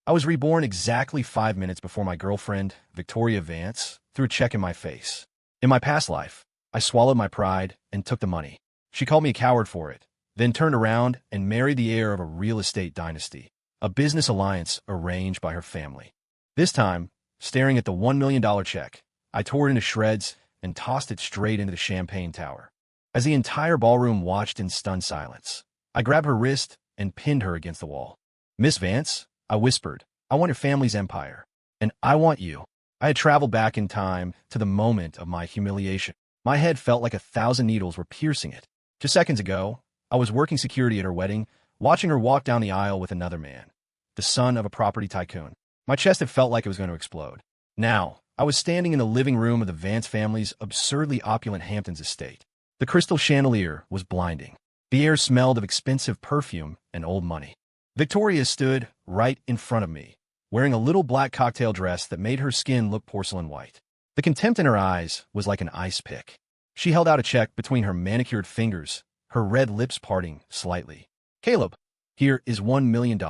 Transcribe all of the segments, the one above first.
I was reborn exactly 5 minutes before my girlfriend, Victoria Vance, threw a check in my face. In my past life, I swallowed my pride and took the money. She called me a coward for it, then turned around and married the heir of a real estate dynasty, a business alliance arranged by her family. This time, staring at the $1 million check, I tore it into shreds and tossed it straight into the champagne tower. As the entire ballroom watched in stunned silence, I grabbed her wrist and pinned her against the wall. "Miss Vance," I whispered, "I want your family's empire. And I want you." I had traveled back in time to the moment of my humiliation. My head felt like 1,000 needles were piercing it. Just seconds ago, I was working security at her wedding, watching her walk down the aisle with another man, the son of a property tycoon. My chest had felt like it was going to explode. Now, I was standing in the living room of the Vance family's absurdly opulent Hamptons estate. The crystal chandelier was blinding. The air smelled of expensive perfume and old money. Victoria stood right in front of me, wearing a little black cocktail dress that made her skin look porcelain white. The contempt in her eyes was like an ice pick. She held out a check between her manicured fingers, her red lips parting slightly. "Caleb, here is $1 million.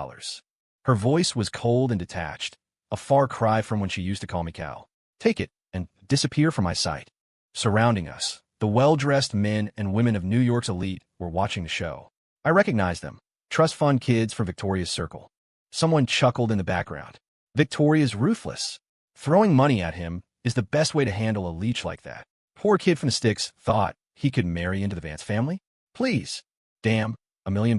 Her voice was cold and detached, a far cry from when she used to call me Cal. "Take it and disappear from my sight." Surrounding us, the well-dressed men and women of New York's elite were watching the show. I recognized them, trust fund kids from Victoria's circle. Someone chuckled in the background. "Victoria's ruthless. Throwing money at him is the best way to handle a leech like that. Poor kid from the sticks thought he could marry into the Vance family? Please. Damn, $1 million?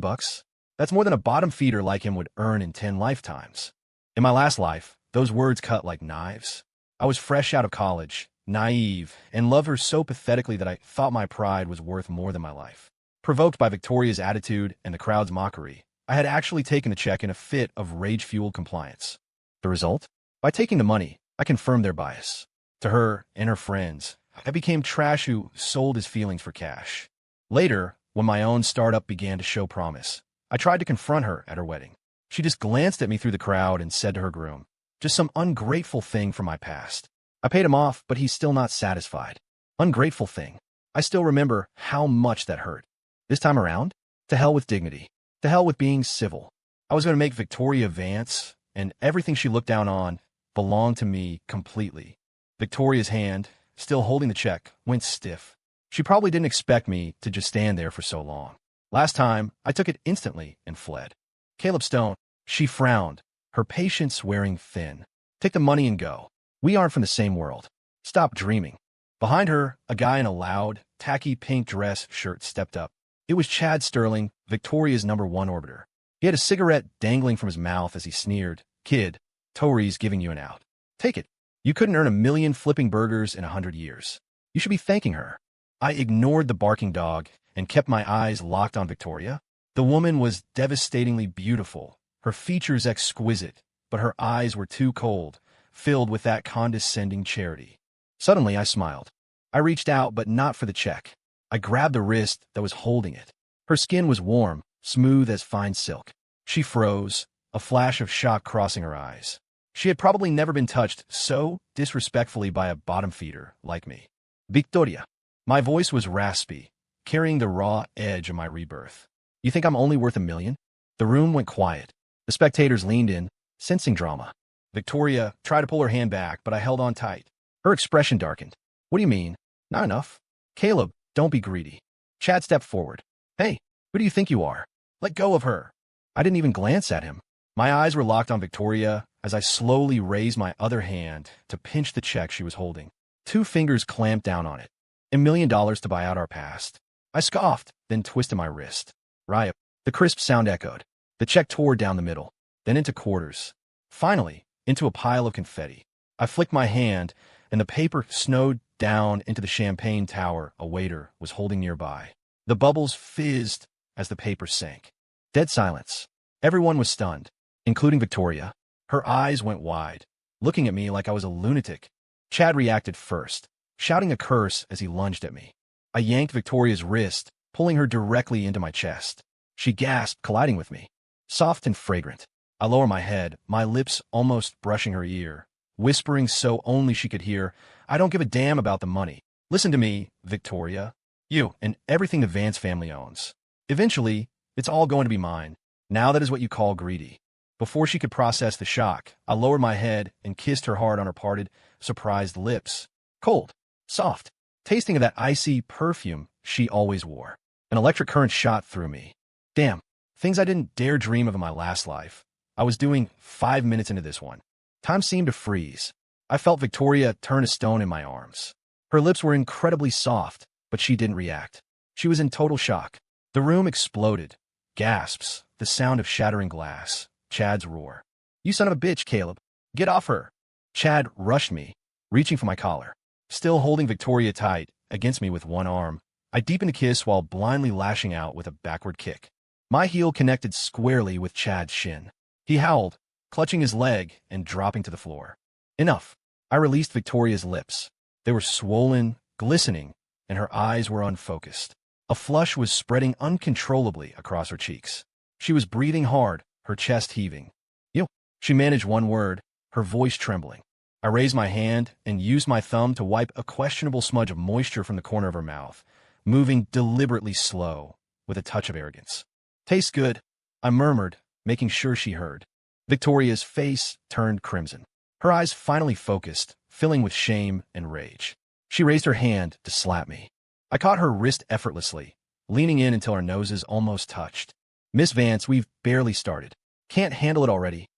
That's more than a bottom feeder like him would earn in 10 lifetimes." In my last life, those words cut like knives. I was fresh out of college, naive, and loved her so pathetically that I thought my pride was worth more than my life. Provoked by Victoria's attitude and the crowd's mockery, I had actually taken the check in a fit of rage-fueled compliance. The result? By taking the money, I confirmed their bias. To her and her friends, I became trash who sold his feelings for cash. Later, when my own startup began to show promise, I tried to confront her at her wedding. She just glanced at me through the crowd and said to her groom, "Just some ungrateful thing from my past." I paid him off, but he's still not satisfied. Ungrateful thing. I still remember how much that hurt. This time around, to hell with dignity. To hell with being civil. I was going to make Victoria Vance, and everything she looked down on, belong to me completely. Victoria's hand, still holding the check, went stiff. She probably didn't expect me to just stand there for so long. Last time, I took it instantly and fled. "Caleb Stone," she frowned, her patience wearing thin. "Take the money and go. We aren't from the same world. Stop dreaming." Behind her, a guy in a loud, tacky pink dress shirt stepped up. It was Chad Sterling, Victoria's #1 orbiter. He had a cigarette dangling from his mouth as he sneered, "Kid, Tori's giving you an out. Take it. You couldn't earn $1 million flipping burgers in 100 years. You should be thanking her." I ignored the barking dog and kept my eyes locked on Victoria. The woman was devastatingly beautiful, her features exquisite, but her eyes were too cold, filled with that condescending charity. Suddenly, I smiled. I reached out, but not for the check. I grabbed the wrist that was holding it. Her skin was warm, smooth as fine silk. She froze, a flash of shock crossing her eyes. She had probably never been touched so disrespectfully by a bottom feeder like me. "Victoria." My voice was raspy, carrying the raw edge of my rebirth. "You think I'm only worth $1 million?" The room went quiet. The spectators leaned in, sensing drama. Victoria tried to pull her hand back, but I held on tight. Her expression darkened. "What do you mean? Not enough?" "Caleb, don't be greedy." Chad stepped forward. "Hey, who do you think you are? Let go of her." I didn't even glance at him. My eyes were locked on Victoria as I slowly raised my other hand to pinch the check she was holding. 2 fingers clamped down on it. $1 million to buy out our past. I scoffed, then twisted my wrist. Riot. The crisp sound echoed. The check tore down the middle, then into quarters. Finally, into a pile of confetti. I flicked my hand, and the paper snowed down into the champagne tower a waiter was holding nearby. The bubbles fizzed as the paper sank. Dead silence. Everyone was stunned, including Victoria. Her eyes went wide, looking at me like I was a lunatic. Chad reacted first, shouting a curse as he lunged at me. I yanked Victoria's wrist, pulling her directly into my chest. She gasped, colliding with me. Soft and fragrant. I lower my head, my lips almost brushing her ear, whispering so only she could hear, "I don't give a damn about the money. Listen to me, Victoria. You and everything the Vance family owns. Eventually, it's all going to be mine. Now that is what you call greedy. Before she could process the shock, I lowered my head and kissed her hard on her parted, surprised lips. Cold, soft, tasting of that icy perfume she always wore. An electric current shot through me. Damn, things I didn't dare dream of in my last life. I was doing 5 minutes into this one. Time seemed to freeze. I felt Victoria turn to stone in my arms. Her lips were incredibly soft, but she didn't react. She was in total shock. The room exploded. Gasps, the sound of shattering glass, Chad's roar. "You son of a bitch, Caleb. Get off her." Chad rushed me, reaching for my collar. Still holding Victoria tight against me with one arm, I deepened a kiss while blindly lashing out with a backward kick. My heel connected squarely with Chad's shin. He howled, clutching his leg and dropping to the floor. Enough. I released Victoria's lips. They were swollen, glistening, and her eyes were unfocused. A flush was spreading uncontrollably across her cheeks. She was breathing hard, her chest heaving. "You." She managed one word, her voice trembling. I raised my hand and used my thumb to wipe a questionable smudge of moisture from the corner of her mouth, moving deliberately slow, with a touch of arrogance. "Tastes good," I murmured, making sure she heard. Victoria's face turned crimson. Her eyes finally focused, filling with shame and rage. She raised her hand to slap me. I caught her wrist effortlessly, leaning in until our noses almost touched. "Miss Vance, we've barely started. Can't handle it already.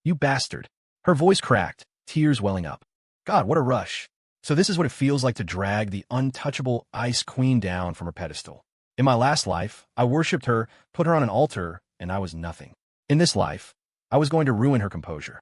You bastard." Her voice cracked, tears welling up. God, what a rush. So this is what it feels like to drag the untouchable Ice Queen down from her pedestal. In my last life, I worshipped her, put her on an altar, and I was nothing. In this life, I was going to ruin her composure.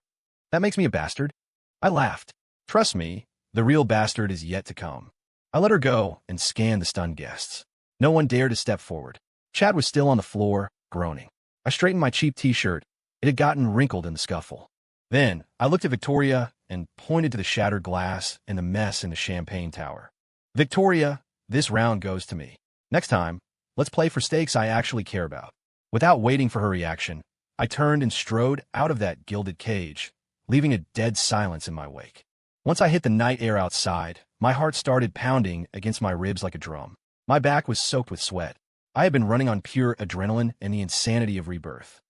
That makes me a bastard? I laughed. Trust me, the real bastard is yet to come. I let her go and scanned the stunned guests. No one dared to step forward. Chad was still on the floor, groaning. I straightened my cheap t-shirt. It had gotten wrinkled in the scuffle. Then, I looked at Victoria and pointed to the shattered glass and the mess in the champagne tower. "Victoria, this round goes to me. Next time, let's play for stakes I actually care about." Without waiting for her reaction, I turned and strode out of that gilded cage, leaving a dead silence in my wake. Once I hit the night air outside, my heart started pounding against my ribs like a drum. My back was soaked with sweat. I had been running on pure adrenaline and the insanity of rebirth.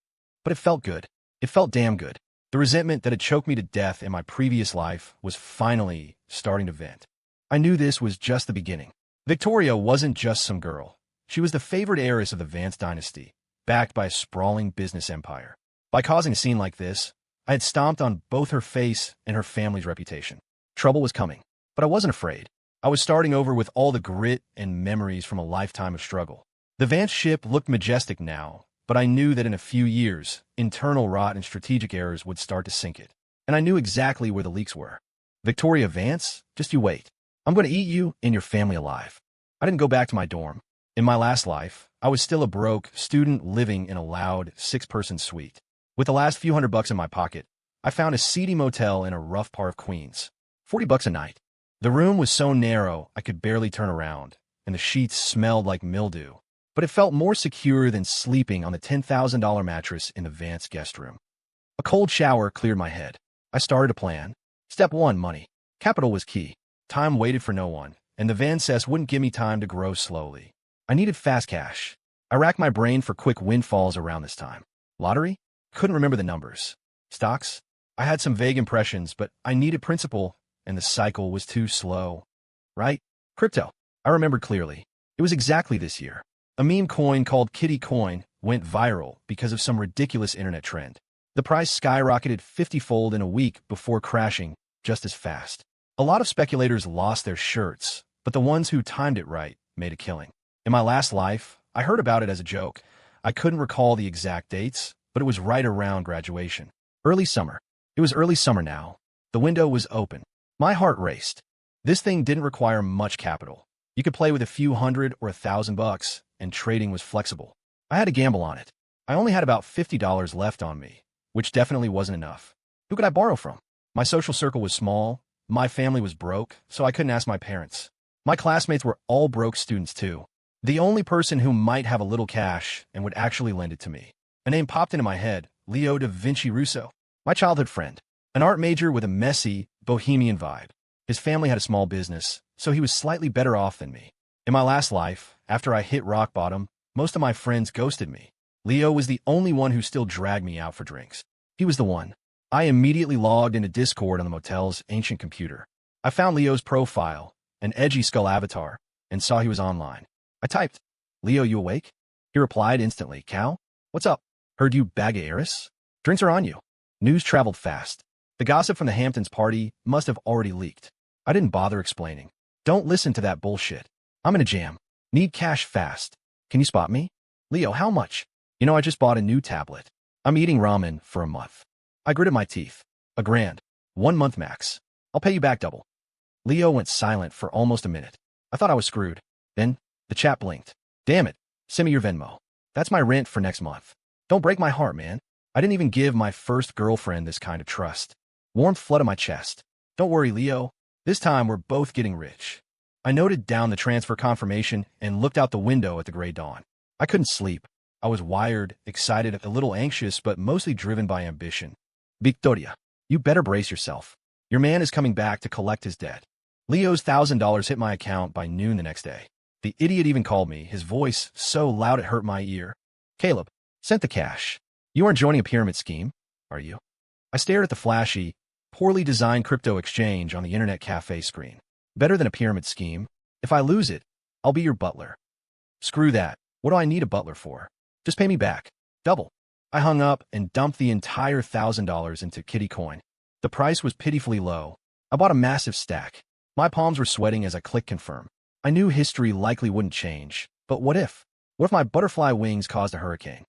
But it felt good. It felt damn good. The resentment that had choked me to death in my previous life was finally starting to vent. I knew this was just the beginning. Victoria wasn't just some girl. She was the favored heiress of the Vance dynasty, backed by a sprawling business empire. By causing a scene like this, I had stomped on both her face and her family's reputation. Trouble was coming, but I wasn't afraid. I was starting over with all the grit and memories from a lifetime of struggle. The Vance ship looked majestic now, but I knew that in a few years, internal rot and strategic errors would start to sink it. And I knew exactly where the leaks were. "Victoria Vance, just you wait. I'm going to eat you and your family alive." I didn't go back to my dorm. In my last life, I was still a broke student living in a loud, 6-person suite. With the last few $100 in my pocket, I found a seedy motel in a rough part of Queens. $40 a night. The room was so narrow I could barely turn around, and the sheets smelled like mildew. But it felt more secure than sleeping on the $10,000 mattress in the Vance guest room. A cold shower cleared my head. I started a plan. Step 1, money. Capital was key. Time waited for no one, and the Vances wouldn't give me time to grow slowly. I needed fast cash. I racked my brain for quick windfalls around this time. Lottery? Couldn't remember the numbers. Stocks? I had some vague impressions, but I needed principal, and the cycle was too slow. Right? Crypto. I remembered clearly. It was exactly this year. A meme coin called Kitty Coin went viral because of some ridiculous internet trend. The price skyrocketed 50-fold in a week before crashing just as fast. A lot of speculators lost their shirts, but the ones who timed it right made a killing. In my last life, I heard about it as a joke. I couldn't recall the exact dates, but it was right around graduation. Early summer. It was early summer now. The window was open. My heart raced. This thing didn't require much capital. You could play with a few $100 or $1,000, and trading was flexible. I had to gamble on it. I only had about $50 left on me, which definitely wasn't enough. Who could I borrow from? My social circle was small. My family was broke, so I couldn't ask my parents. My classmates were all broke students too. The only person who might have a little cash and would actually lend it to me. A name popped into my head, Leo da Vinci Russo. My childhood friend. An art major with a messy, bohemian vibe. His family had a small business, so he was slightly better off than me. In my last life, after I hit rock bottom, most of my friends ghosted me. Leo was the only one who still dragged me out for drinks. He was the one. I immediately logged into Discord on the motel's ancient computer. I found Leo's profile, an edgy skull avatar, and saw he was online. I typed, "Leo, you awake?" He replied instantly, "Cal? What's up? Heard you bag a heiress? Drinks are on you." News traveled fast. The gossip from the Hamptons party must have already leaked. I didn't bother explaining. "Don't listen to that bullshit. I'm in a jam. Need cash fast. Can you spot me?" "Leo, how much?" I just bought a new tablet. I'm eating ramen for a month." I gritted my teeth. $1,000. 1 month max. I'll pay you back double." Leo went silent for almost a minute. I thought I was screwed. Then, the chat blinked. "Damn it. Send me your Venmo. That's my rent for next month. Don't break my heart, man. I didn't even give my first girlfriend this kind of trust." Warmth flooded my chest. "Don't worry, Leo. This time we're both getting rich." I noted down the transfer confirmation and looked out the window at the gray dawn. I couldn't sleep. I was wired, excited, a little anxious, but mostly driven by ambition. "Victoria, you better brace yourself. Your man is coming back to collect his debt." Leo's $1,000 hit my account by noon the next day. The idiot even called me, his voice so loud it hurt my ear. "Caleb, sent the cash. You aren't joining a pyramid scheme, are you?" I stared at the flashy, poorly designed crypto exchange on the internet cafe screen. "Better than a pyramid scheme. If I lose it, I'll be your butler." "Screw that. What do I need a butler for? Just pay me back. Double." I hung up and dumped the entire $1,000 into Kitty Coin. The price was pitifully low. I bought a massive stack. My palms were sweating as I clicked confirm. I knew history likely wouldn't change, but what if? What if my butterfly wings caused a hurricane?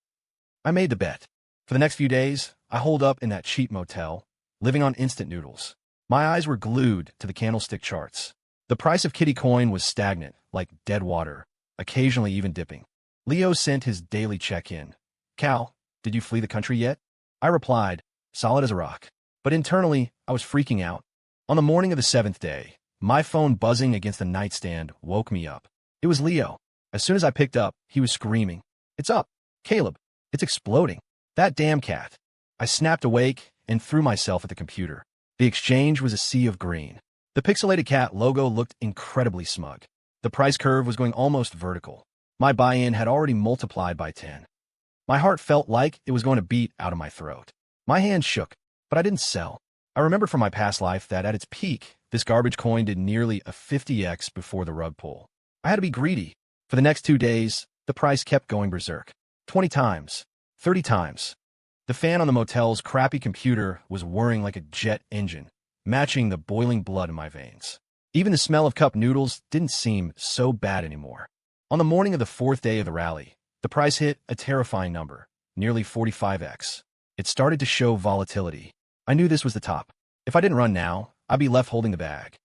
I made the bet. For the next few days, I holed up in that cheap motel, living on instant noodles. My eyes were glued to the candlestick charts. The price of Kitty Coin was stagnant, like dead water, occasionally even dipping. Leo sent his daily check-in. "Cal, did you flee the country yet?" I replied, solid as a rock. But internally, I was freaking out. On the morning of the 7th day, my phone buzzing against the nightstand woke me up. It was Leo. As soon as I picked up, he was screaming, "It's up! Caleb, it's exploding! That damn cat!" I snapped awake and threw myself at the computer. The exchange was a sea of green. The pixelated cat logo looked incredibly smug. The price curve was going almost vertical. My buy-in had already multiplied by 10. My heart felt like it was going to beat out of my throat. My hands shook, but I didn't sell. I remembered from my past life that at its peak, this garbage coin did nearly a 50x before the rug pull. I had to be greedy. For the next 2 days, the price kept going berserk. 20 times. 30 times. The fan on the motel's crappy computer was whirring like a jet engine, matching the boiling blood in my veins. Even the smell of cup noodles didn't seem so bad anymore. On the morning of the 4th day of the rally, the price hit a terrifying number, nearly 45x. It started to show volatility. I knew this was the top. If I didn't run now, I'd be left holding the bag.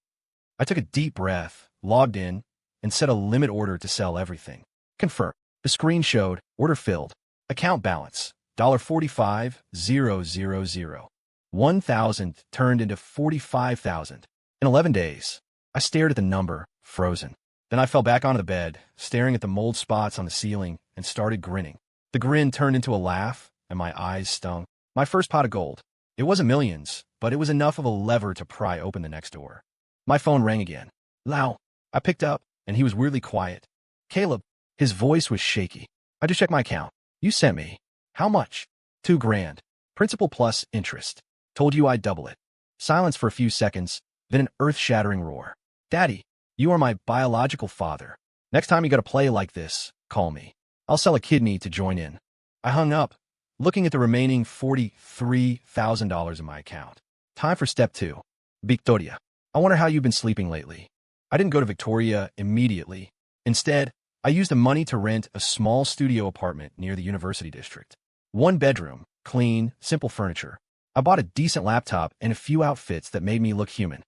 I took a deep breath, logged in, and set a limit order to sell everything. Confirm. The screen showed, order filled. Account balance, $45,000. 1,000 turned into 45,000. In 11 days, I stared at the number, frozen. Then I fell back onto the bed, staring at the mold spots on the ceiling, and started grinning. The grin turned into a laugh, and my eyes stung. My first pot of gold. It wasn't millions, but it was enough of a lever to pry open the next door. My phone rang again. Lau. I picked up, and he was weirdly quiet. "Caleb." His voice was shaky. "I just checked my account. You sent me. How much?" $2,000. Principal plus interest. "Told you I'd double it." Silence for a few seconds, then an earth-shattering roar. "Daddy, you are my biological father. Next time you got a play like this, call me. I'll sell a kidney to join in." I hung up, looking at the remaining $43,000 in my account. Time for step 2. Victoria. I wonder how you've been sleeping lately. I didn't go to Victoria immediately. Instead, I used the money to rent a small studio apartment near the University District. 1 bedroom, clean, simple furniture. I bought a decent laptop and a few outfits that made me look human.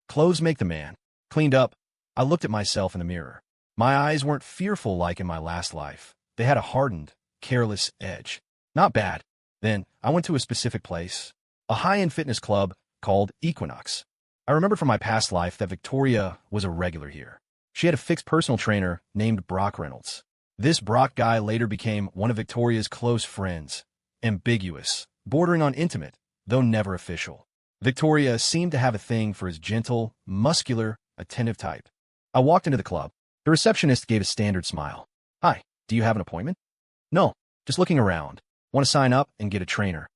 Clothes make the man. Cleaned up, I looked at myself in the mirror. My eyes weren't fearful like in my last life. They had a hardened, careless edge. Not bad. Then, I went to a specific place, a high-end fitness club called Equinox. I remembered from my past life that Victoria was a regular here. She had a fixed personal trainer named Brock Reynolds. This Brock guy later became one of Victoria's close friends. Ambiguous, bordering on intimate, though never official. Victoria seemed to have a thing for his gentle, muscular, attentive type. I walked into the club. The receptionist gave a standard smile. "Hi, do you have an appointment?" "No, just looking around. Want to sign up and get a trainer."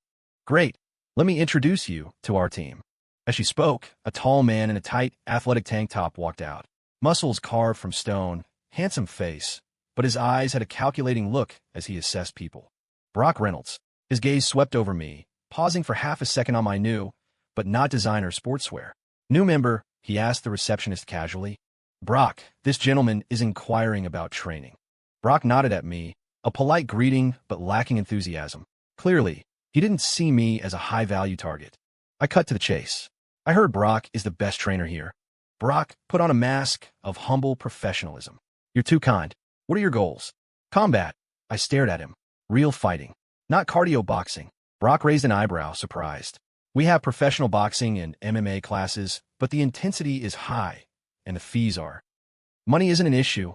"Great. Let me introduce you to our team. As she spoke, a tall man in a tight, athletic tank top walked out. Muscles carved from stone, handsome face, but his eyes had a calculating look as he assessed people. Brock Reynolds. His gaze swept over me, pausing for half a second on my new, but not designer sportswear. New member, he asked the receptionist casually. Brock, this gentleman is inquiring about training. Brock nodded at me, a polite greeting but lacking enthusiasm. Clearly, he didn't see me as a high-value target. I cut to the chase. I heard Brock is the best trainer here. Brock put on a mask of humble professionalism. You're too kind. What are your goals? Combat. I stared at him. Real fighting. Not cardio boxing. Brock raised an eyebrow, surprised. We have professional boxing and MMA classes, but the intensity is high, and the fees are. Money isn't an issue.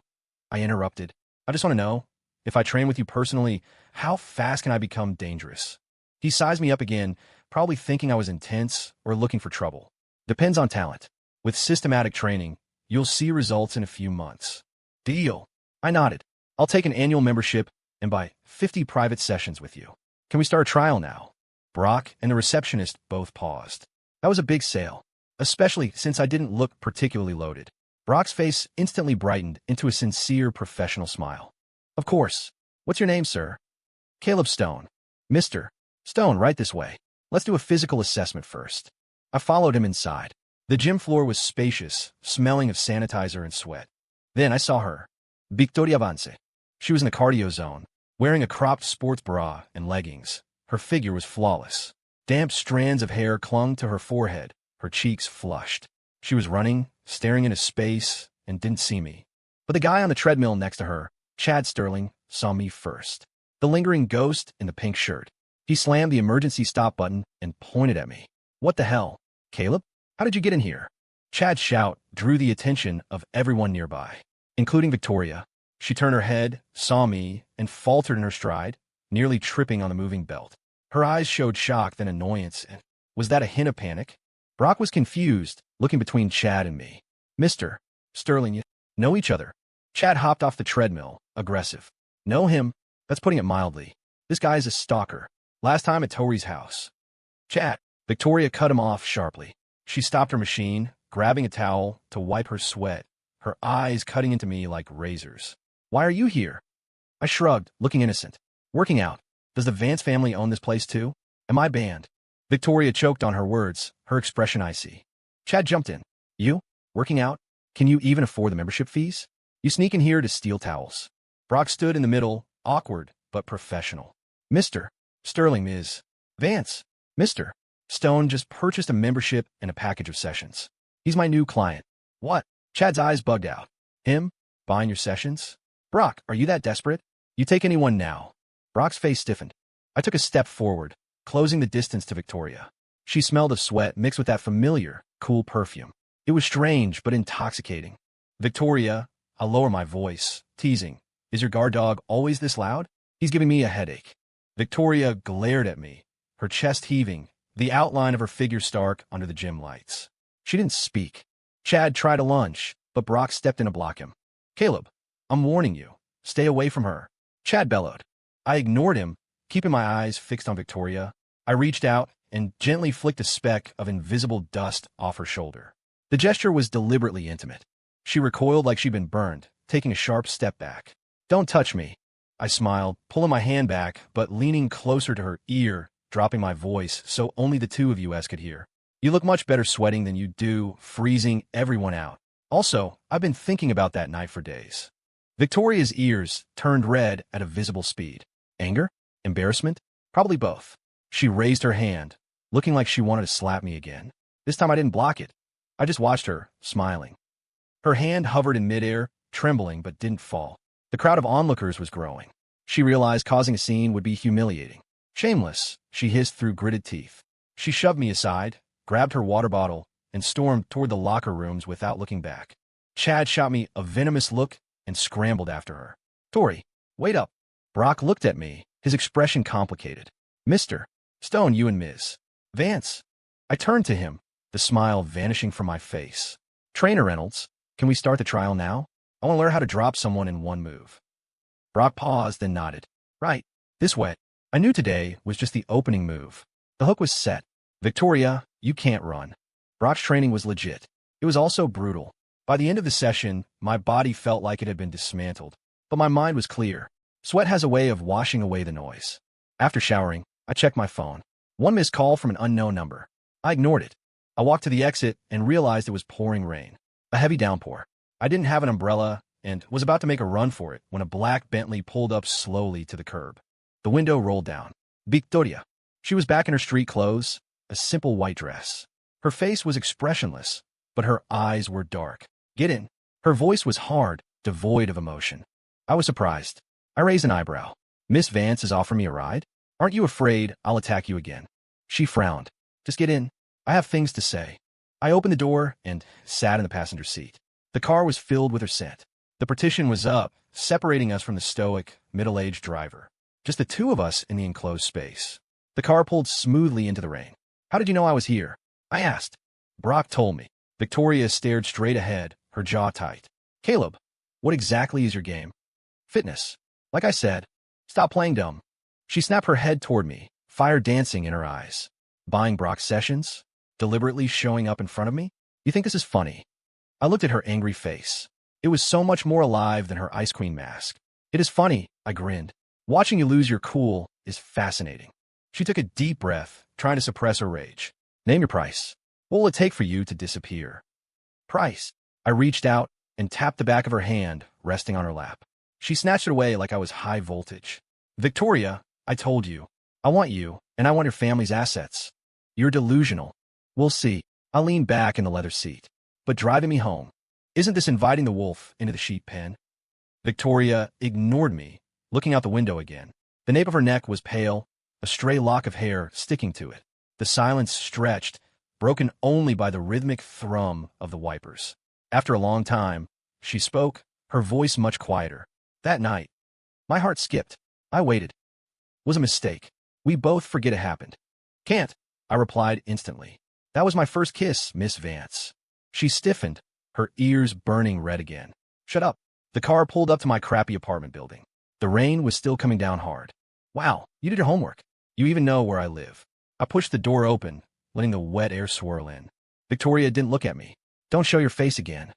I interrupted. I just want to know, if I train with you personally, how fast can I become dangerous? He sized me up again, probably thinking I was intense or looking for trouble. Depends on talent. With systematic training, you'll see results in a few months. Deal. I nodded. I'll take an annual membership and buy 50 private sessions with you. Can we start a trial now? Brock and the receptionist both paused. That was a big sale, especially since I didn't look particularly loaded. Brock's face instantly brightened into a sincere professional smile. Of course. What's your name, sir? Caleb Stone. Mr. Stone, right this way. Let's do a physical assessment first. I followed him inside. The gym floor was spacious, smelling of sanitizer and sweat. Then I saw her. Victoria Vance. She was in the cardio zone, wearing a cropped sports bra and leggings. Her figure was flawless. Damp strands of hair clung to her forehead, her cheeks flushed. She was running, staring into space, and didn't see me. But the guy on the treadmill next to her, Chad Sterling, saw me first. The lingering ghost in the pink shirt. He slammed the emergency stop button and pointed at me. What the hell? Caleb? How did you get in here? Chad's shout drew the attention of everyone nearby, including Victoria. She turned her head, saw me, and faltered in her stride, nearly tripping on the moving belt. Her eyes showed shock, then annoyance, and was that a hint of panic? Brock was confused, looking between Chad and me. Mr. Sterling, you know each other? Chad hopped off the treadmill, aggressive. Know him? That's putting it mildly. This guy is a stalker. Last time at Tori's house. Chad. Victoria cut him off sharply. She stopped her machine, grabbing a towel to wipe her sweat, her eyes cutting into me like razors. Why are you here? I shrugged, looking innocent. Working out. Does the Vance family own this place too? Am I banned? Victoria choked on her words, her expression icy. Chad jumped in. You? Working out? Can you even afford the membership fees? You sneak in here to steal towels. Brock stood in the middle, awkward but professional. Mr. Sterling, Ms. Vance. Mr. Stone just purchased a membership and a package of sessions. He's my new client. What? Chad's eyes bugged out. Him? Buying your sessions? Brock, are you that desperate? You take anyone now. Brock's face stiffened. I took a step forward, closing the distance to Victoria. She smelled of sweat mixed with that familiar, cool perfume. It was strange but intoxicating. Victoria, I'll lower my voice, teasing. Is your guard dog always this loud? He's giving me a headache. Victoria glared at me, her chest heaving, the outline of her figure stark under the gym lights. She didn't speak. Chad tried to lunge, but Brock stepped in to block him. Caleb, I'm warning you. Stay away from her. Chad bellowed. I ignored him, keeping my eyes fixed on Victoria. I reached out and gently flicked a speck of invisible dust off her shoulder. The gesture was deliberately intimate. She recoiled like she'd been burned, taking a sharp step back. Don't touch me. I smiled, pulling my hand back, but leaning closer to her ear, dropping my voice so only the two of you could hear. You look much better sweating than you do freezing everyone out. Also, I've been thinking about that night for days. Victoria's ears turned red at a visible speed. Anger? Embarrassment? Probably both. She raised her hand, looking like she wanted to slap me again. This time I didn't block it. I just watched her, smiling. Her hand hovered in midair, trembling but didn't fall. The crowd of onlookers was growing. She realized causing a scene would be humiliating. Shameless, she hissed through gritted teeth. She shoved me aside, grabbed her water bottle, and stormed toward the locker rooms without looking back. Chad shot me a venomous look and scrambled after her. Tori, wait up. Brock looked at me, his expression complicated. Mr. Stone, you and Ms. Vance. I turned to him, the smile vanishing from my face. Trainer Reynolds, can we start the trial now? I want to learn how to drop someone in one move. Brock paused, then nodded. Right. This way. I knew today was just the opening move. The hook was set. Victoria, you can't run. Brock's training was legit. It was also brutal. By the end of the session, my body felt like it had been dismantled, but my mind was clear. Sweat has a way of washing away the noise. After showering, I checked my phone. One missed call from an unknown number. I ignored it. I walked to the exit and realized it was pouring rain. A heavy downpour. I didn't have an umbrella and was about to make a run for it when a black Bentley pulled up slowly to the curb. The window rolled down. Victoria. She was back in her street clothes, a simple white dress. Her face was expressionless, but her eyes were dark. Get in. Her voice was hard, devoid of emotion. I was surprised. I raised an eyebrow. Miss Vance is offering me a ride? Aren't you afraid I'll attack you again? She frowned. Just get in. I have things to say. I opened the door and sat in the passenger seat. The car was filled with her scent. The partition was up, separating us from the stoic, middle-aged driver. Just the two of us in the enclosed space. The car pulled smoothly into the rain. How did you know I was here? I asked. Brock told me. Victoria stared straight ahead, her jaw tight. Caleb, what exactly is your game? Fitness. Like I said, stop playing dumb. She snapped her head toward me, fire dancing in her eyes. Buying Brock's sessions? Deliberately showing up in front of me? You think this is funny? I looked at her angry face. It was so much more alive than her Ice Queen mask. It is funny, I grinned. Watching you lose your cool is fascinating. She took a deep breath, trying to suppress her rage. Name your price. What will it take for you to disappear? Price. I reached out and tapped the back of her hand, resting on her lap. She snatched it away like I was high voltage. Victoria, I told you. I want you, and I want your family's assets. You're delusional. We'll see. I leaned back in the leather seat. But driving me home. Isn't this inviting the wolf into the sheep pen? Victoria ignored me, looking out the window again. The nape of her neck was pale, a stray lock of hair sticking to it. The silence stretched, broken only by the rhythmic thrum of the wipers. After a long time, she spoke, her voice much quieter. That night, my heart skipped. I waited. Was a mistake. We both forget it happened. Can't, I replied instantly. That was my first kiss, Miss Vance. She stiffened, her ears burning red again. Shut up. The car pulled up to my crappy apartment building. The rain was still coming down hard. Wow, you did your homework. You even know where I live. I pushed the door open, letting the wet air swirl in. Victoria didn't look at me. Don't show your face again.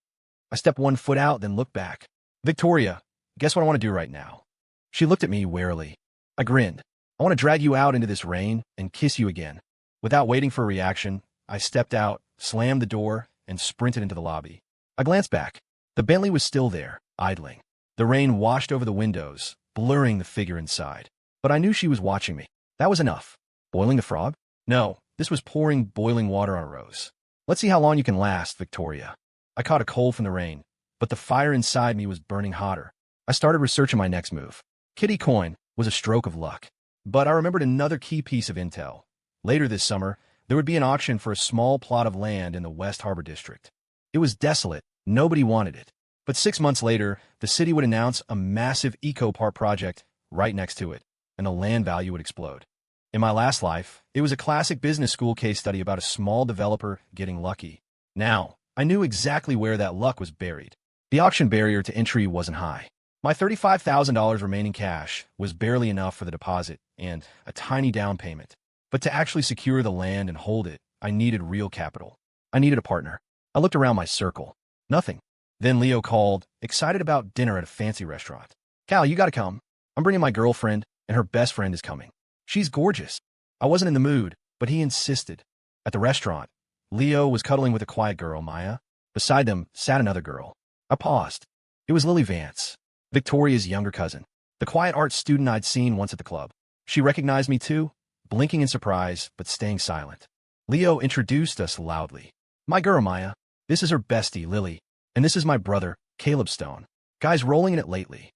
I stepped one foot out, then looked back. Victoria, guess what I want to do right now? She looked at me warily. I grinned. I want to drag you out into this rain and kiss you again. Without waiting for a reaction, I stepped out, slammed the door, and sprinted into the lobby. I glanced back. The Bentley was still there, idling. The rain washed over the windows, blurring the figure inside. But I knew she was watching me. That was enough. Boiling the frog? No, this was pouring boiling water on a rose. Let's see how long you can last, Victoria. I caught a cold from the rain, but the fire inside me was burning hotter. I started researching my next move. Kitty coin was a stroke of luck. But I remembered another key piece of intel. Later this summer, there would be an auction for a small plot of land in the West Harbor District. It was desolate. Nobody wanted it. But 6 months later, the city would announce a massive eco-park project right next to it, and the land value would explode. In my last life, it was a classic business school case study about a small developer getting lucky. Now, I knew exactly where that luck was buried. The auction barrier to entry wasn't high. My $35,000 remaining cash was barely enough for the deposit and a tiny down payment. But to actually secure the land and hold it, I needed real capital. I needed a partner. I looked around my circle. Nothing. Then Leo called, excited about dinner at a fancy restaurant. Cal, you gotta come. I'm bringing my girlfriend, and her best friend is coming. She's gorgeous. I wasn't in the mood, but he insisted. At the restaurant, Leo was cuddling with a quiet girl, Maya. Beside them sat another girl. I paused. It was Lily Vance, Victoria's younger cousin, the quiet art student I'd seen once at the club. She recognized me too, blinking in surprise, but staying silent. Leo introduced us loudly. My girl, Maya. This is her bestie, Lily. And this is my brother, Caleb Stone. Guys rolling in it lately.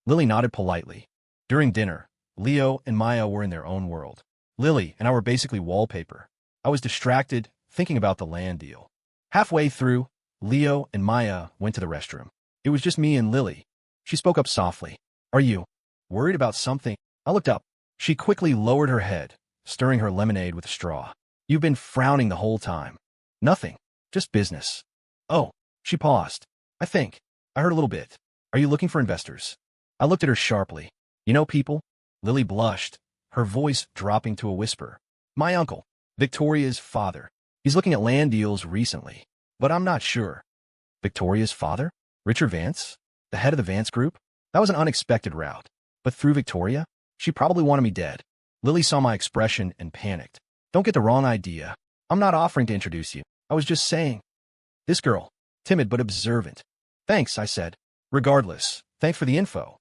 Lily nodded politely. During dinner, Leo and Maya were in their own world. Lily and I were basically wallpaper. I was distracted, thinking about the land deal. Halfway through, Leo and Maya went to the restroom. It was just me and Lily. She spoke up softly. Are you worried about something? I looked up. She quickly lowered her head, stirring her lemonade with a straw. You've been frowning the whole time. Nothing. Just business. Oh, she paused. I think. I heard a little bit. Are you looking for investors? I looked at her sharply. You know people? Lily blushed, her voice dropping to a whisper. My uncle, Victoria's father. He's looking at land deals recently, but I'm not sure. Victoria's father? Richard Vance? The head of the Vance Group? That was an unexpected route. But through Victoria? She probably wanted me dead. Lily saw my expression and panicked. Don't get the wrong idea. I'm not offering to introduce you. I was just saying. This girl, timid but observant. Thanks, I said. Regardless, thanks for the info.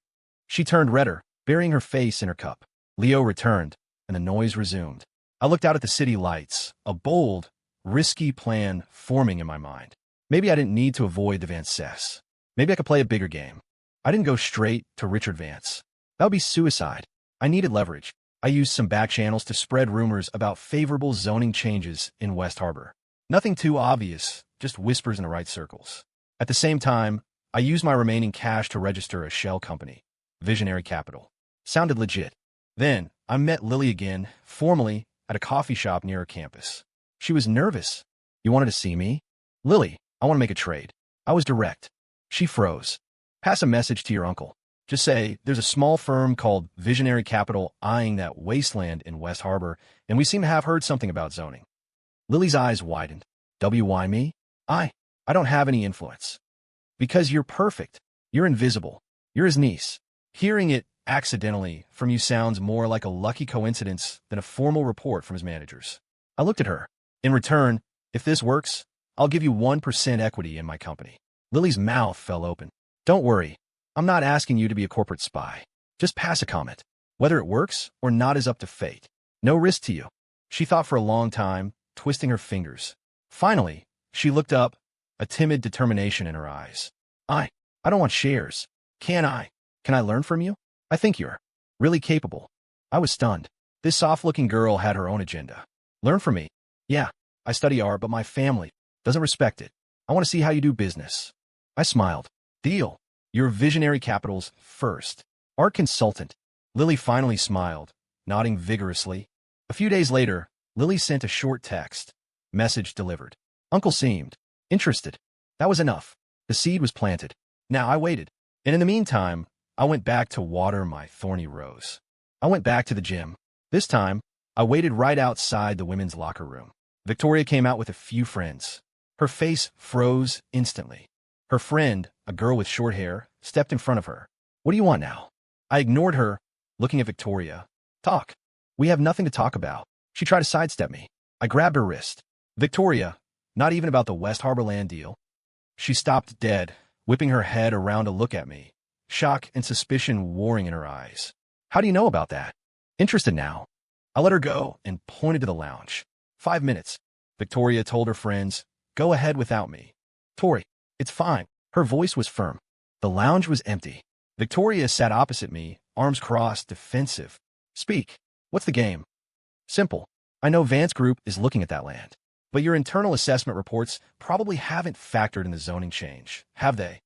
She turned redder, burying her face in her cup. Leo returned, and the noise resumed. I looked out at the city lights, a bold, risky plan forming in my mind. Maybe I didn't need to avoid the Vances. Maybe I could play a bigger game. I didn't go straight to Richard Vance. That would be suicide. I needed leverage. I used some back channels to spread rumors about favorable zoning changes in West Harbor. Nothing too obvious, just whispers in the right circles. At the same time, I used my remaining cash to register a shell company, Visionary Capital. Sounded legit. Then, I met Lily again, formally, at a coffee shop near her campus. She was nervous. You wanted to see me? Lily, I want to make a trade. I was direct. She froze. Pass a message to your uncle. Just say, there's a small firm called Visionary Capital eyeing that wasteland in West Harbor, and we seem to have heard something about zoning. Lily's eyes widened. Why me? I don't have any influence. Because you're perfect. You're invisible. You're his niece. Hearing it accidentally from you sounds more like a lucky coincidence than a formal report from his managers. I looked at her. In return, if this works, I'll give you 1% equity in my company. Lily's mouth fell open. Don't worry. I'm not asking you to be a corporate spy. Just pass a comment. Whether it works or not is up to fate. No risk to you. She thought for a long time, twisting her fingers. Finally, she looked up, a timid determination in her eyes. I don't want shares. Can I learn from you? I think you're really capable. I was stunned. This soft-looking girl had her own agenda. Learn from me? Yeah, I study art, but my family doesn't respect it. I want to see how you do business. I smiled. Deal. You're Visionary Capital's first art consultant. Lily finally smiled, nodding vigorously. A few days later, Lily sent a short text. Message delivered. Uncle seemed interested. That was enough. The seed was planted. Now I waited. And in the meantime, I went back to water my thorny rose. I went back to the gym. This time, I waited right outside the women's locker room. Victoria came out with a few friends. Her face froze instantly. Her friend, a girl with short hair, stepped in front of her. What do you want now? I ignored her, looking at Victoria. Talk. We have nothing to talk about. She tried to sidestep me. I grabbed her wrist. Victoria, not even about the West Harbor land deal. She stopped dead, whipping her head around to look at me, shock and suspicion warring in her eyes. How do you know about that? Interested now. I let her go and pointed to the lounge. 5 minutes. Victoria told her friends, go ahead without me. Tori, it's fine. Her voice was firm. The lounge was empty. Victoria sat opposite me, arms crossed, defensive. Speak. What's the game? Simple. I know Vance Group is looking at that land. But your internal assessment reports probably haven't factored in the zoning change, have they?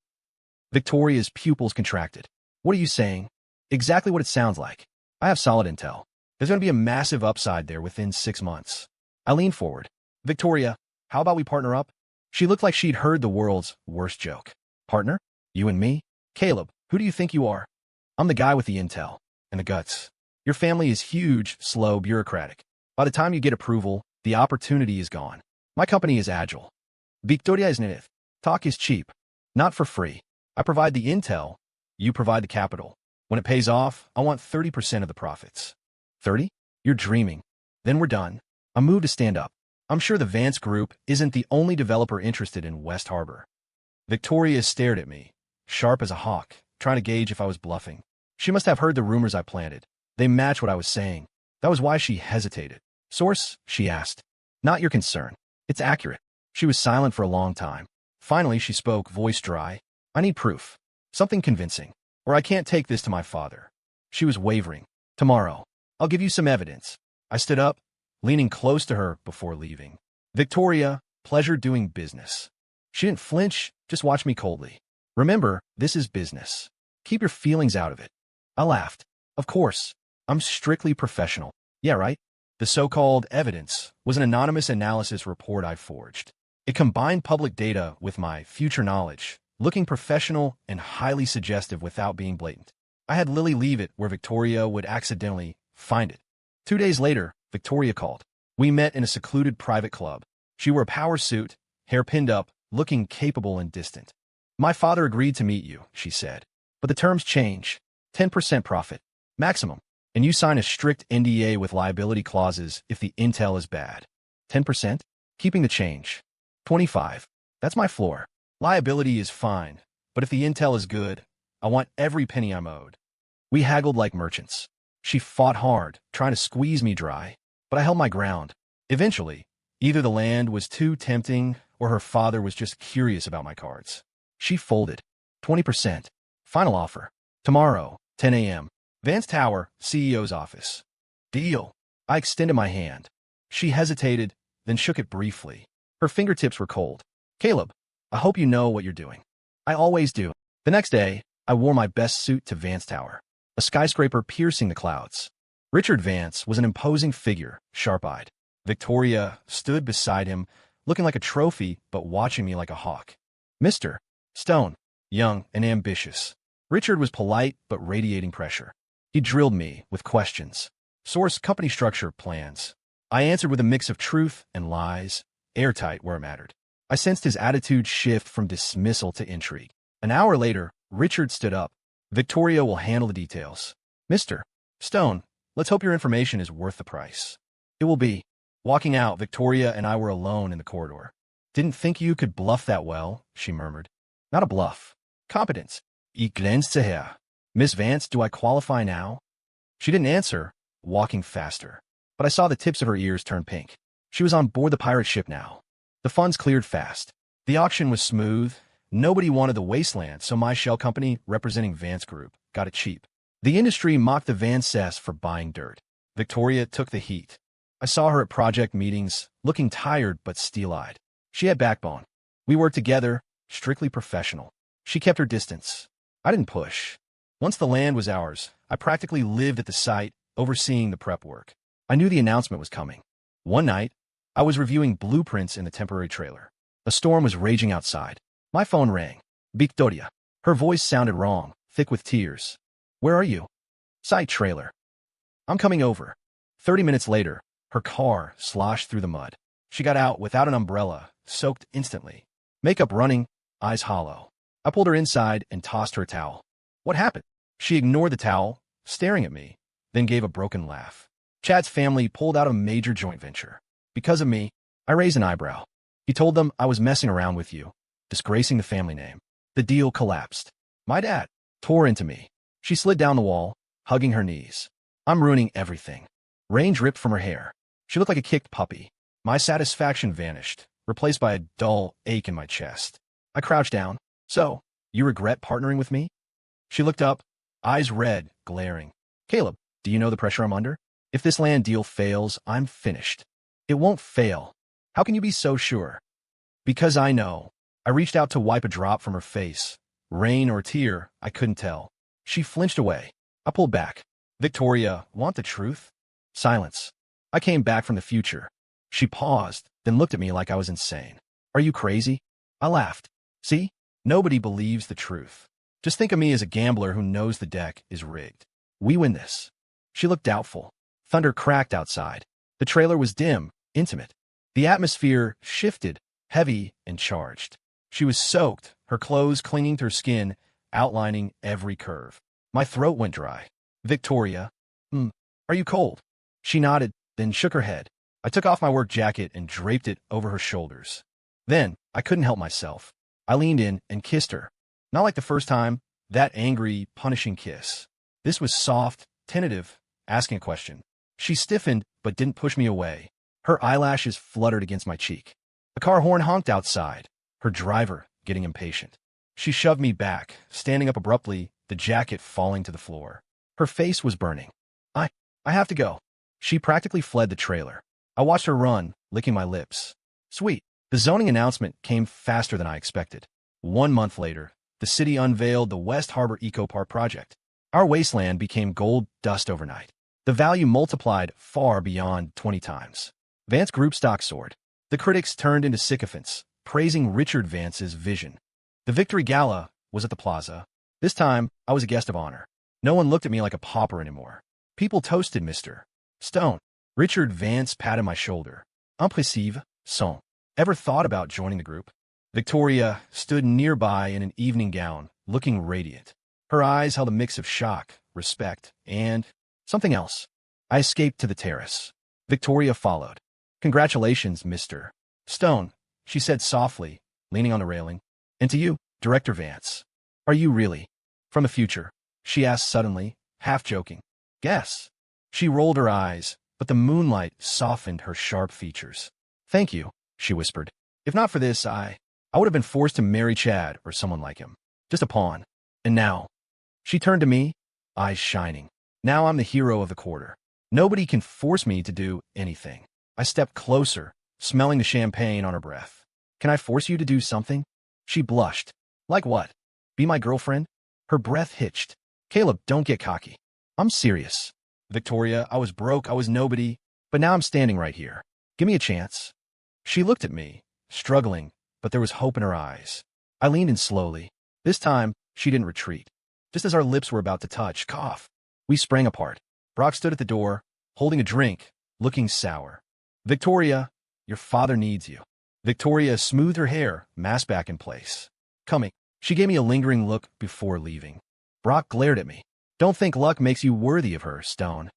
Victoria's pupils contracted. What are you saying? Exactly what it sounds like. I have solid intel. There's going to be a massive upside there within 6 months. I leaned forward. Victoria, how about we partner up? She looked like she'd heard the world's worst joke. Partner? You and me? Caleb, who do you think you are? I'm the guy with the intel and the guts. Your family is huge, slow, bureaucratic. By the time you get approval, the opportunity is gone. My company is agile. Victoria is native. Talk is cheap. Not for free. I provide the intel. You provide the capital. When it pays off, I want 30% of the profits. 30? You're dreaming. Then we're done. I moved to stand up. I'm sure the Vance Group isn't the only developer interested in West Harbor. Victoria stared at me, sharp as a hawk, trying to gauge if I was bluffing. She must have heard the rumors I planted. They matched what I was saying. That was why she hesitated. Source? She asked. Not your concern. It's accurate. She was silent for a long time. Finally, she spoke, voice dry. I need proof. Something convincing. Or I can't take this to my father. She was wavering. Tomorrow. I'll give you some evidence. I stood up, leaning close to her before leaving. Victoria, pleasure doing business. She didn't flinch, just watched me coldly. Remember, this is business. Keep your feelings out of it. I laughed. Of course. I'm strictly professional. Yeah, right? The so-called evidence was an anonymous analysis report I forged. It combined public data with my future knowledge, looking professional and highly suggestive without being blatant. I had Lily leave it where Victoria would accidentally find it. 2 days later, Victoria called. We met in a secluded private club. She wore a power suit, hair pinned up, looking capable and distant. My father agreed to meet you, she said. But the terms change. 10% profit. Maximum. And you sign a strict NDA with liability clauses if the intel is bad. 10%? Keeping the change. 25. That's my floor. Liability is fine, but if the intel is good, I want every penny I'm owed. We haggled like merchants. She fought hard, trying to squeeze me dry, but I held my ground. Eventually, either the land was too tempting or her father was just curious about my cards. She folded. 20%. Final offer. Tomorrow, 10 a.m. Vance Tower, CEO's office. Deal. I extended my hand. She hesitated, then shook it briefly. Her fingertips were cold. Caleb, I hope you know what you're doing. I always do. The next day, I wore my best suit to Vance Tower, a skyscraper piercing the clouds. Richard Vance was an imposing figure, sharp-eyed. Victoria stood beside him, looking like a trophy but watching me like a hawk. Mr. Stone, young and ambitious. Richard was polite but radiating pressure. He drilled me with questions. Source, company structure, plans. I answered with a mix of truth and lies, airtight where it mattered. I sensed his attitude shift from dismissal to intrigue. An hour later, Richard stood up. Victoria will handle the details. Mr. Stone, let's hope your information is worth the price. It will be. Walking out, Victoria and I were alone in the corridor. Didn't think you could bluff that well, she murmured. Not a bluff. Competence. Ich glänze her. Miss Vance, do I qualify now? She didn't answer, walking faster. But I saw the tips of her ears turn pink. She was on board the pirate ship now. The funds cleared fast. The auction was smooth. Nobody wanted the wasteland, so my shell company, representing Vance Group, got it cheap. The industry mocked the Vances for buying dirt. Victoria took the heat. I saw her at project meetings, looking tired but steel-eyed. She had backbone. We worked together, strictly professional. She kept her distance. I didn't push. Once the land was ours, I practically lived at the site, overseeing the prep work. I knew the announcement was coming. One night, I was reviewing blueprints in the temporary trailer. A storm was raging outside. My phone rang. Victoria. Her voice sounded wrong, thick with tears. Where are you? Site trailer. I'm coming over. 30 minutes later, her car sloshed through the mud. She got out without an umbrella, soaked instantly. Makeup running, eyes hollow. I pulled her inside and tossed her a towel. What happened? She ignored the towel, staring at me, then gave a broken laugh. Chad's family pulled out a major joint venture. Because of me, I raised an eyebrow. He told them I was messing around with you, disgracing the family name. The deal collapsed. My dad tore into me. She slid down the wall, hugging her knees. I'm ruining everything. Rain dripped from her hair. She looked like a kicked puppy. My satisfaction vanished, replaced by a dull ache in my chest. I crouched down. So, you regret partnering with me? She looked up, eyes red, glaring. Caleb, do you know the pressure I'm under? If this land deal fails, I'm finished. It won't fail. How can you be so sure? Because I know. I reached out to wipe a drop from her face. Rain or tear, I couldn't tell. She flinched away. I pulled back. Victoria, want the truth? Silence. I came back from the future. She paused, then looked at me like I was insane. Are you crazy? I laughed. See? Nobody believes the truth. Just think of me as a gambler who knows the deck is rigged. We win this. She looked doubtful. Thunder cracked outside. The trailer was dim, intimate. The atmosphere shifted, heavy and charged. She was soaked, her clothes clinging to her skin, outlining every curve. My throat went dry. Victoria, are you cold? She nodded, then shook her head. I took off my work jacket and draped it over her shoulders. Then, I couldn't help myself. I leaned in and kissed her. Not like the first time, that angry, punishing kiss. This was soft, tentative, asking a question. She stiffened, but didn't push me away. Her eyelashes fluttered against my cheek. A car horn honked outside, her driver getting impatient. She shoved me back, standing up abruptly, the jacket falling to the floor. Her face was burning. I have to go. She practically fled the trailer. I watched her run, licking my lips. Sweet. The zoning announcement came faster than I expected. 1 month later, the city unveiled the West Harbor Eco Park project. Our wasteland became gold dust overnight. The value multiplied far beyond 20 times. Vance Group stock soared. The critics turned into sycophants, praising Richard Vance's vision. The Victory Gala was at the plaza. This time, I was a guest of honor. No one looked at me like a pauper anymore. People toasted Mr. Stone. Richard Vance patted my shoulder. Impressive, son. Ever thought about joining the group? Victoria stood nearby in an evening gown, looking radiant. Her eyes held a mix of shock, respect, and something else. I escaped to the terrace. Victoria followed. Congratulations, Mr. Stone, she said softly, leaning on the railing. And to you, Director Vance. Are you really from the future? She asked suddenly, half joking. Guess. She rolled her eyes, but the moonlight softened her sharp features. Thank you, she whispered. If not for this, I would have been forced to marry Chad or someone like him. Just a pawn. And now? She turned to me, eyes shining. Now I'm the hero of the quarter. Nobody can force me to do anything. I stepped closer, smelling the champagne on her breath. Can I force you to do something? She blushed. Like what? Be my girlfriend? Her breath hitched. Caleb, don't get cocky. I'm serious. Victoria, I was broke, I was nobody, but now I'm standing right here. Give me a chance. She looked at me, struggling, but there was hope in her eyes. I leaned in slowly. This time, she didn't retreat. Just as our lips were about to touch, cough. We sprang apart. Brock stood at the door, holding a drink, looking sour. Victoria, your father needs you. Victoria smoothed her hair, mask back in place. Coming. She gave me a lingering look before leaving. Brock glared at me. Don't think luck makes you worthy of her, Stone.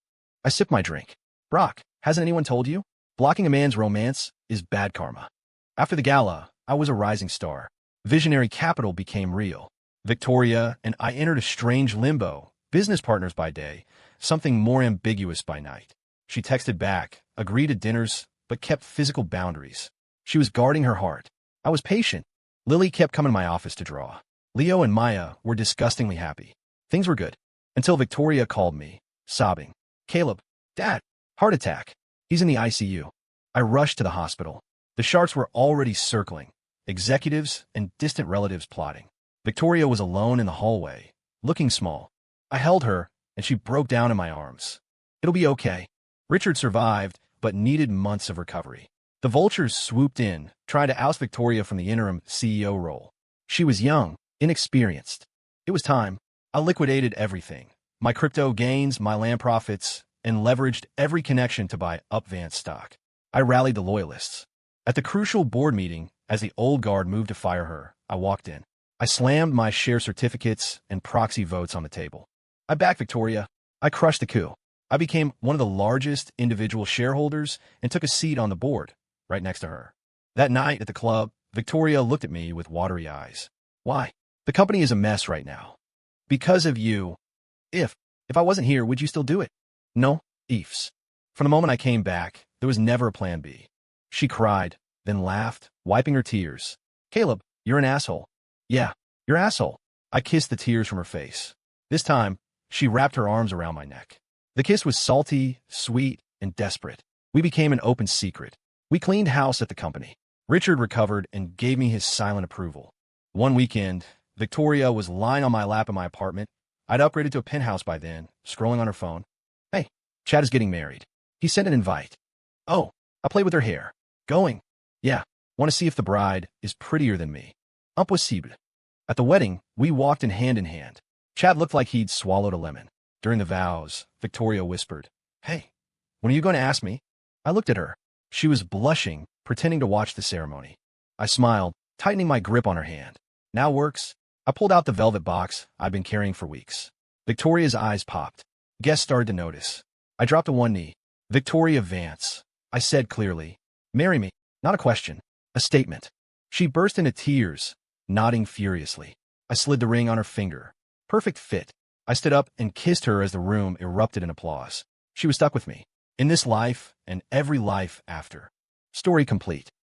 I sipped my drink. Brock, hasn't anyone told you? Blocking a man's romance is bad karma. After the gala, I was a rising star. Visionary capital became real. Victoria and I entered a strange limbo, business partners by day, something more ambiguous by night. She texted back, agreed to dinners, but kept physical boundaries. She was guarding her heart. I was patient. Lily kept coming to my office to draw. Leo and Maya were disgustingly happy. Things were good. Until Victoria called me, sobbing. Caleb, Dad, heart attack. He's in the ICU. I rushed to the hospital. The sharks were already circling, executives and distant relatives plotting. Victoria was alone in the hallway, looking small. I held her, and she broke down in my arms. It'll be okay. Richard survived, but needed months of recovery. The vultures swooped in, trying to oust Victoria from the interim CEO role. She was young, inexperienced. It was time. I liquidated everything. My crypto gains, my land profits, and leveraged every connection to buy up Vance stock. I rallied the loyalists. At the crucial board meeting, as the old guard moved to fire her, I walked in. I slammed my share certificates and proxy votes on the table. I backed Victoria. I crushed the coup. I became one of the largest individual shareholders and took a seat on the board, right next to her. That night at the club, Victoria looked at me with watery eyes. Why? The company is a mess right now. Because of you. If I wasn't here, would you still do it? No, ifs. From the moment I came back, there was never a plan B. She cried, then laughed, wiping her tears. Caleb, you're an asshole. Yeah, you're an asshole. I kissed the tears from her face. This time, she wrapped her arms around my neck. The kiss was salty, sweet, and desperate. We became an open secret. We cleaned house at the company. Richard recovered and gave me his silent approval. One weekend, Victoria was lying on my lap in my apartment. I'd upgraded to a penthouse by then, scrolling on her phone. Hey, Chad is getting married. He sent an invite. Oh, I played with her hair. Going. Yeah, want to see if the bride is prettier than me. Impossible. At the wedding, we walked in hand. Chad looked like he'd swallowed a lemon. During the vows, Victoria whispered, Hey, when are you going to ask me? I looked at her. She was blushing, pretending to watch the ceremony. I smiled, tightening my grip on her hand. Now works. I pulled out the velvet box I'd been carrying for weeks. Victoria's eyes popped. Guests started to notice. I dropped to one knee. Victoria Vance. I said clearly, Marry me. Not a question. A statement. She burst into tears, nodding furiously. I slid the ring on her finger. Perfect fit. I stood up and kissed her as the room erupted in applause. She was stuck with me. In this life and every life after. Story complete.